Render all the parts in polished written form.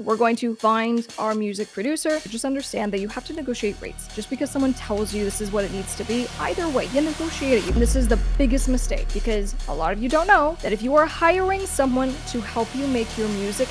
we're going to find our music producer. Just understand that you have to negotiate rates. Just because someone tells you this is what it needs to be, either way, you negotiate it. And this is the biggest mistake, because a lot of you don't know that if you are hiring someone to help you make your music,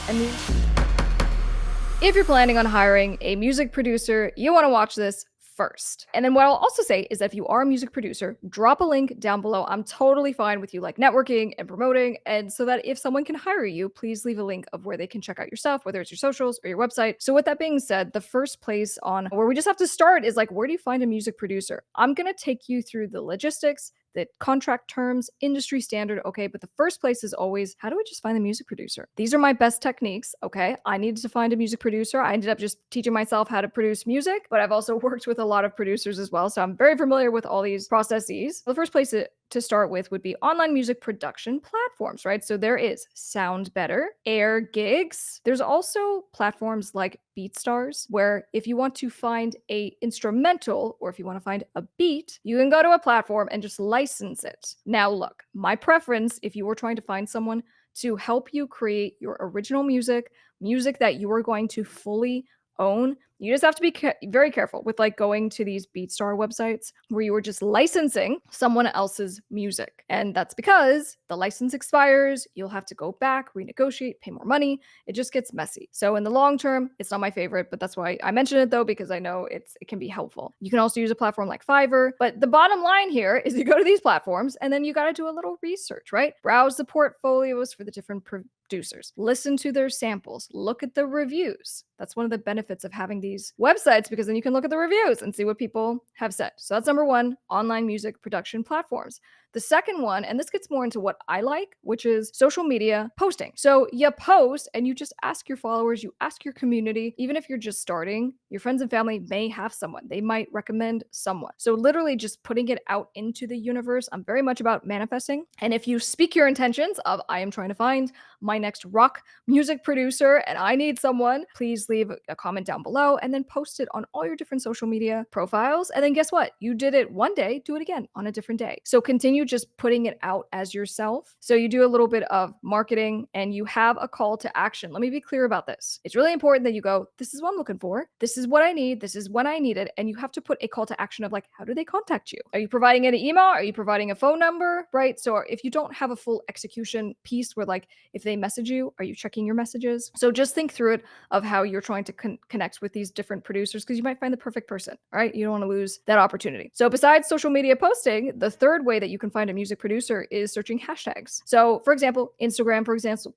if you're planning on hiring a music producer, you want to watch this first. And then what I'll also say is that if you are a music producer, drop a link down below. I'm totally fine with you like networking and promoting. And so that if someone can hire you, please leave a link of where they can check out your stuff, whether it's your socials or your website. So with that being said, the first place on where we just have to start is like, where do you find a music producer? I'm going to take you through the logistics, the contract terms, industry standard, okay? But the first place is always, how do I just find the music producer? These are my best techniques, okay? I needed to find a music producer. I ended up just teaching myself how to produce music, but I've also worked with a lot of producers as well. So I'm very familiar with all these processes. The first place to start with would be online music production platforms, right? So there is SoundBetter, Air Gigs. There's also platforms like BeatStars, where if you want to find a instrumental or if you want to find a beat, you can go to a platform and just license it. Now look, my preference, if you were trying to find someone to help you create your original music that you are going to fully own, you just have to be very careful with like going to these BeatStar websites where you are just licensing someone else's music. And that's because the license expires, you'll have to go back, renegotiate, pay more money. It just gets messy. So in the long term, it's not my favorite, but that's why I mention it though, because I know it can be helpful. You can also use a platform like Fiverr, but the bottom line here is you go to these platforms and then you got to do a little research, right? Browse the portfolios for the different producers, listen to their samples, look at the reviews. That's one of the benefits of having these websites, because then you can look at the reviews and see what people have said. So that's number one, online music production platforms. The second one, and this gets more into what I like, which is social media posting. So you post and you just ask your followers, you ask your community, even if you're just starting, your friends and family may have someone. They might recommend someone. So literally just putting it out into the universe. I'm very much about manifesting. And if you speak your intentions of, I am trying to find my next rock music producer and I need someone, please leave a comment down below and then post it on all your different social media profiles. And then guess what? You did it one day, do it again on a different day. So continue just putting it out as yourself. So you do a little bit of marketing and you have a call to action. Let me be clear about this. It's really important that you go, this is what I'm looking for. This is what I need. This is when I need it. And you have to put a call to action of like, how do they contact you? Are you providing an email? Are you providing a phone number? Right? So if you don't have a full execution piece where like, if they message you, are you checking your messages? So just think through it of how you're trying to connect with these different producers, because you might find the perfect person, right? You don't want to lose that opportunity. So besides social media posting, the third way that you can find a music producer is searching hashtags. So for example, Instagram, for example,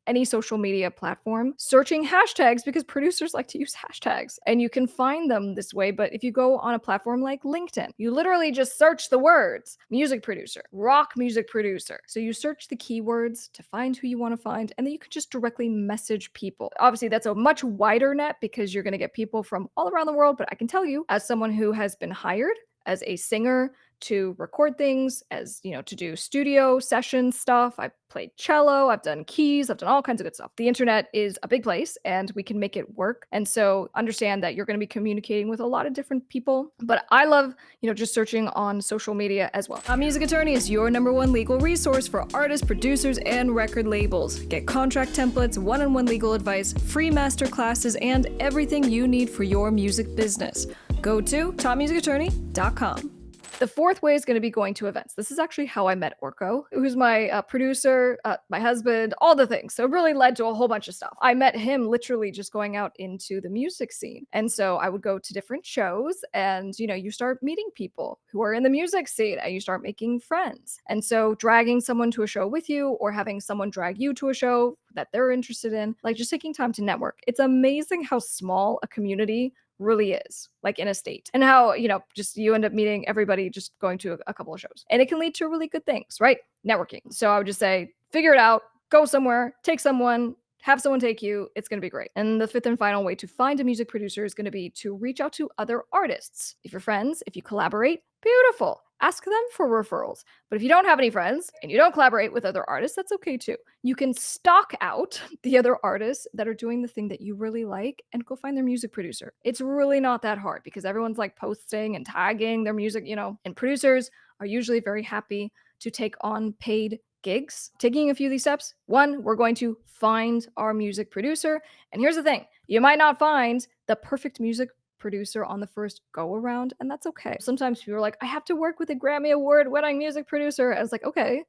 any social media platform, searching hashtags, because producers like to use hashtags and you can find them this way. But if you go on a platform like LinkedIn, you literally just search the words music producer, rock music producer. So you search the keywords to find who you want to find, and then you can just directly message people. Obviously, that's a much wider net because you're going to get people from all around the world. But I can tell you, as someone who has been hired as a singer to record things, as to do studio session stuff. I've played cello, I've done keys, I've done all kinds of good stuff. The internet is a big place and we can make it work. And so understand that you're going to be communicating with a lot of different people. But I love, just searching on social media as well. Music Attorney is your #1 legal resource for artists, producers, and record labels. Get contract templates, one-on-one legal advice, free masterclasses, and everything you need for your music business. Go to topmusicattorney.com. The fourth way is going to be going to events. This is actually how I met Orko, who's my producer, my husband, all the things. So it really led to a whole bunch of stuff. I met him literally just going out into the music scene. And so I would go to different shows and, you start meeting people who are in the music scene and you start making friends. And so dragging someone to a show with you or having someone drag you to a show that they're interested in, like just taking time to network. It's amazing how small a community really is, like in a state, and how just you end up meeting everybody just going to a couple of shows, and it can lead to really good things, right? Networking. So I would just say, figure it out, go somewhere, take someone, have someone take you. It's going to be great. And the fifth and final way to find a music producer is going to be to reach out to other artists. If you're friends, if you collaborate, beautiful. Ask them for referrals. But if you don't have any friends and you don't collaborate with other artists, that's okay too. You can stalk out the other artists that are doing the thing that you really like and go find their music producer. It's really not that hard because everyone's like posting and tagging their music, and producers are usually very happy to take on paid gigs, taking a few of these steps, one, we're going to find our music producer. And here's the thing, you might not find the perfect music producer on the first go around, and that's okay. Sometimes people are like, I have to work with a Grammy Award winning music producer. I was like, okay,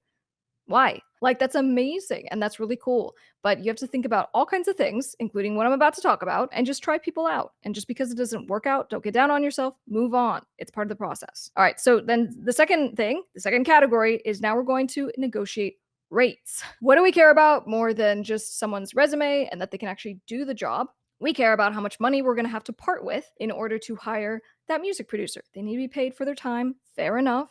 why? Like, that's amazing and that's really cool. But you have to think about all kinds of things, including what I'm about to talk about, and just try people out. And just because it doesn't work out, don't get down on yourself, move on. It's part of the process. All right. So then the second thing, the second category is now we're going to negotiate rates. What do we care about more than just someone's resume and that they can actually do the job? We care about how much money we're going to have to part with in order to hire that music producer. They need to be paid for their time. Fair enough.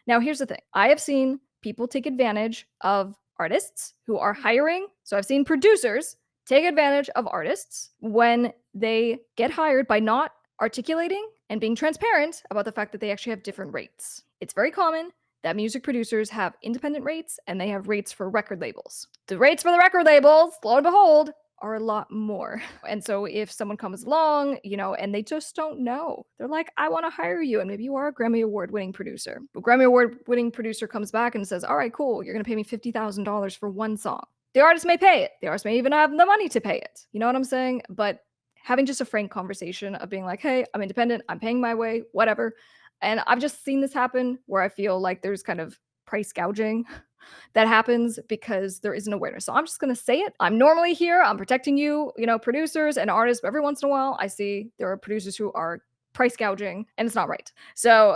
Now, here's the thing, I have seen people take advantage of artists who are hiring. So I've seen producers take advantage of artists when they get hired by not articulating and being transparent about the fact that they actually have different rates. It's very common that music producers have independent rates and they have rates for record labels. The rates for the record labels, lo and behold, are a lot more. And so if someone comes along, and they just don't know, they're like, I want to hire you. And maybe you are a Grammy Award winning producer. But Grammy Award winning producer comes back and says, all right, cool. You're going to pay me $50,000 for one song. The artist may pay it. The artist may even have the money to pay it. You know what I'm saying? But having just a frank conversation of being like, hey, I'm independent. I'm paying my way, whatever. And I've just seen this happen where I feel like there's kind of price gouging that happens because there isn't awareness. So I'm just going to say it. I'm normally here. I'm protecting you, producers and artists. But every once in a while, I see there are producers who are price gouging and it's not right. So,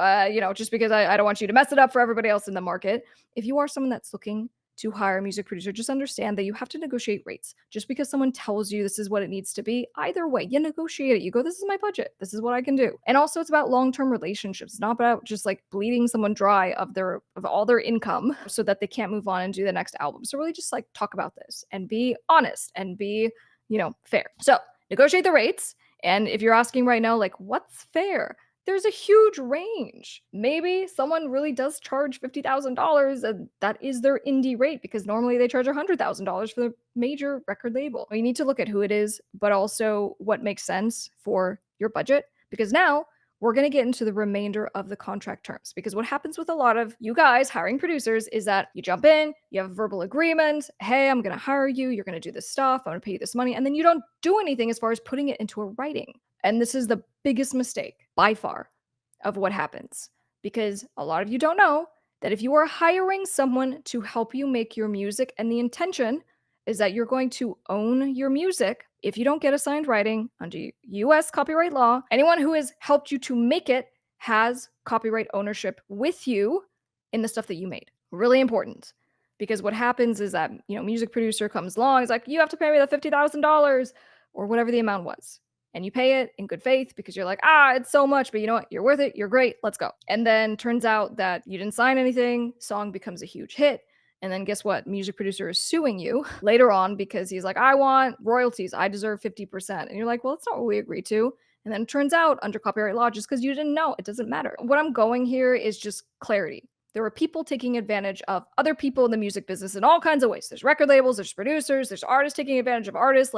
just because I don't want you to mess it up for everybody else in the market, if you are someone that's looking to hire a music producer, just understand that you have to negotiate rates. Just because someone tells you this is what it needs to be, either way, you negotiate it. You go, this is my budget. This is what I can do. And also it's about long-term relationships. It's not about just like bleeding someone dry of all their income so that they can't move on and do the next album. So really just like talk about this and be honest and be, fair. So negotiate the rates. And if you're asking right now, like, what's fair? There's a huge range. Maybe someone really does charge $50,000 and that is their indie rate because normally they charge $100,000 for the major record label. You need to look at who it is, but also what makes sense for your budget, because now we're going to get into the remainder of the contract terms. Because what happens with a lot of you guys hiring producers is that you jump in, you have a verbal agreement. Hey, I'm going to hire you. You're going to do this stuff. I'm going to pay you this money. And then you don't do anything as far as putting it into a writing. And this is the biggest mistake by far of what happens, because a lot of you don't know that if you are hiring someone to help you make your music and the intention is that you're going to own your music, if you don't get assigned writing under US copyright law, anyone who has helped you to make it has copyright ownership with you in the stuff that you made. Really important. Because what happens is that, music producer comes along, is like, you have to pay me the $50,000 or whatever the amount was. And you pay it in good faith because you're like, it's so much, but you know what? You're worth it. You're great. Let's go. And then turns out that you didn't sign anything. Song becomes a huge hit. And then guess what? Music producer is suing you later on because he's like, I want royalties. I deserve 50%. And you're like, well, that's not what we agreed to. And then it turns out under copyright law, just because you didn't know, it doesn't matter. What I'm going here is just clarity. There are people taking advantage of other people in the music business in all kinds of ways. There's record labels, there's producers, there's artists taking advantage of artists.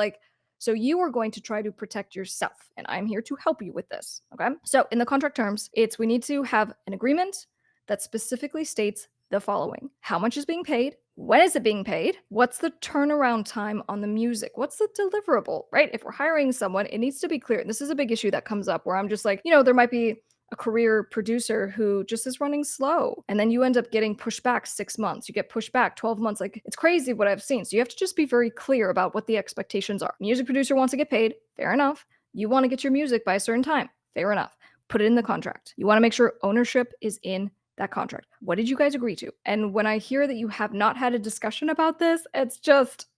So you are going to try to protect yourself, and I'm here to help you with this, okay? So in the contract terms, we need to have an agreement that specifically states the following: how much is being paid? When is it being paid? What's the turnaround time on the music? What's the deliverable, right? If we're hiring someone, it needs to be clear. And this is a big issue that comes up where I'm just like, there might be a career producer who just is running slow. And then you end up getting pushed back 6 months. You get pushed back 12 months. Like, it's crazy what I've seen. So you have to just be very clear about what the expectations are. Music producer wants to get paid. Fair enough. You want to get your music by a certain time. Fair enough. Put it in the contract. You want to make sure ownership is in that contract. What did you guys agree to? And when I hear that you have not had a discussion about this, it's just,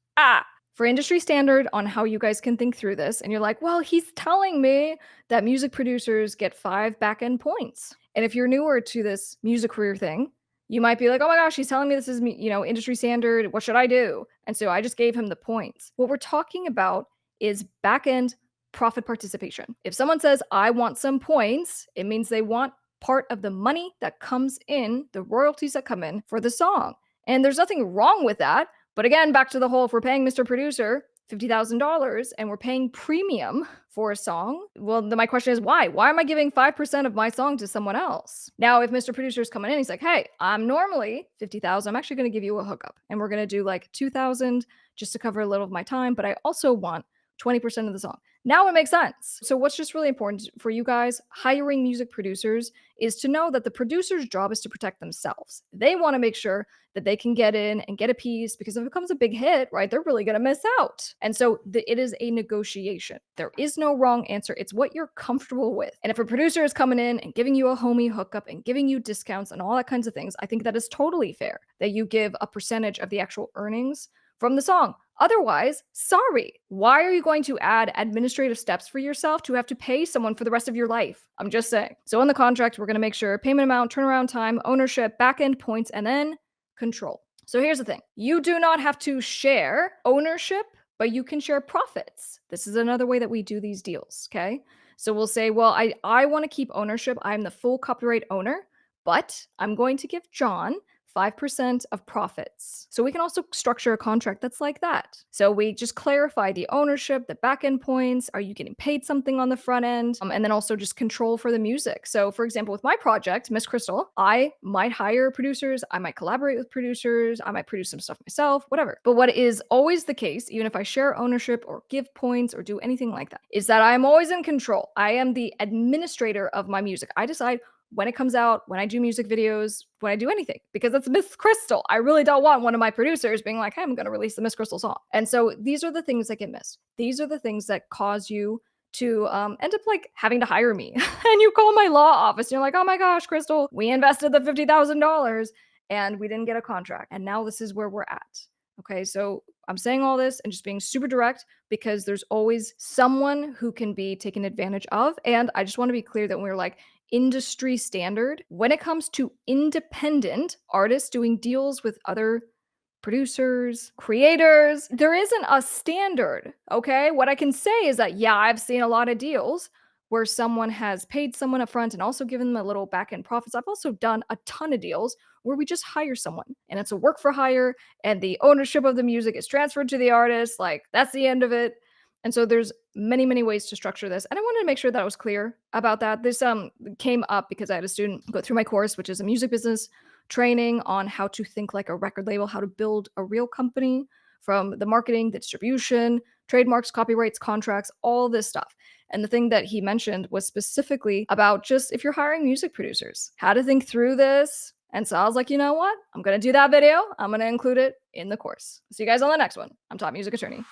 for industry standard on how you guys can think through this. And you're like, well, he's telling me that music producers get 5 back-end points. And if you're newer to this music career thing, you might be like, oh my gosh, he's telling me this is, industry standard. What should I do? And so I just gave him the points. What we're talking about is back-end profit participation. If someone says, I want some points, it means they want part of the money that comes in, the royalties that come in for the song. And there's nothing wrong with that. But again, back to the whole, if we're paying Mr. Producer $50,000 and we're paying premium for a song, well, then my question is why? Why am I giving 5% of my song to someone else? Now, if Mr. Producer's coming in, he's like, hey, I'm normally 50,000. I'm actually going to give you a hookup and we're going to do like 2,000 just to cover a little of my time, but I also want 20% of the song. Now it makes sense. So, what's just really important for you guys hiring music producers is to know that the producer's job is to protect themselves. They want to make sure that they can get in and get a piece because if it becomes a big hit, right, they're really going to miss out. And so it is a negotiation. There is no wrong answer. It's what you're comfortable with. And if a producer is coming in and giving you a homie hookup and giving you discounts and all that kinds of things, I think that is totally fair that you give a percentage of the actual earnings from the song. Otherwise, sorry. Why are you going to add administrative steps for yourself to have to pay someone for the rest of your life? I'm just saying. So in the contract, we're going to make sure payment amount, turnaround time, ownership, back-end points, and then control. So here's the thing. You do not have to share ownership, but you can share profits. This is another way that we do these deals, okay? So we'll say, well, I want to keep ownership. I'm the full copyright owner, but I'm going to give John 5% of profits. So we can also structure a contract that's like that. So we just clarify the ownership, the back end points. Are you getting paid something on the front end? And then also just control for the music. So for example, with my project, Miss Crystal, I might hire producers. I might collaborate with producers. I might produce some stuff myself, whatever. But what is always the case, even if I share ownership or give points or do anything like that, is that I'm always in control. I am the administrator of my music. I decide when it comes out, when I do music videos, when I do anything, because it's Miss Crystal. I really don't want one of my producers being like, hey, I'm going to release the Miss Crystal song. And so these are the things that get missed. These are the things that cause you to end up like having to hire me. And you call my law office and you're like, oh my gosh, Crystal, we invested the $50,000 and we didn't get a contract. And now this is where we're at. Okay, so I'm saying all this and just being super direct because there's always someone who can be taken advantage of. And I just want to be clear that when we're like, industry standard when it comes to independent artists doing deals with other producers, creators. There isn't a standard, okay? What I can say is that, yeah, I've seen a lot of deals where someone has paid someone up front and also given them a little back end profits. I've also done a ton of deals where we just hire someone and it's a work for hire and the ownership of the music is transferred to the artist. Like, that's the end of it. And so there's many, many ways to structure this. And I wanted to make sure that I was clear about that. This came up because I had a student go through my course, which is a music business training on how to think like a record label, how to build a real company from the marketing, the distribution, trademarks, copyrights, contracts, all this stuff. And the thing that he mentioned was specifically about just if you're hiring music producers, how to think through this. And so I was like, you know what? I'm going to do that video. I'm going to include it in the course. See you guys on the next one. I'm Top Music Attorney.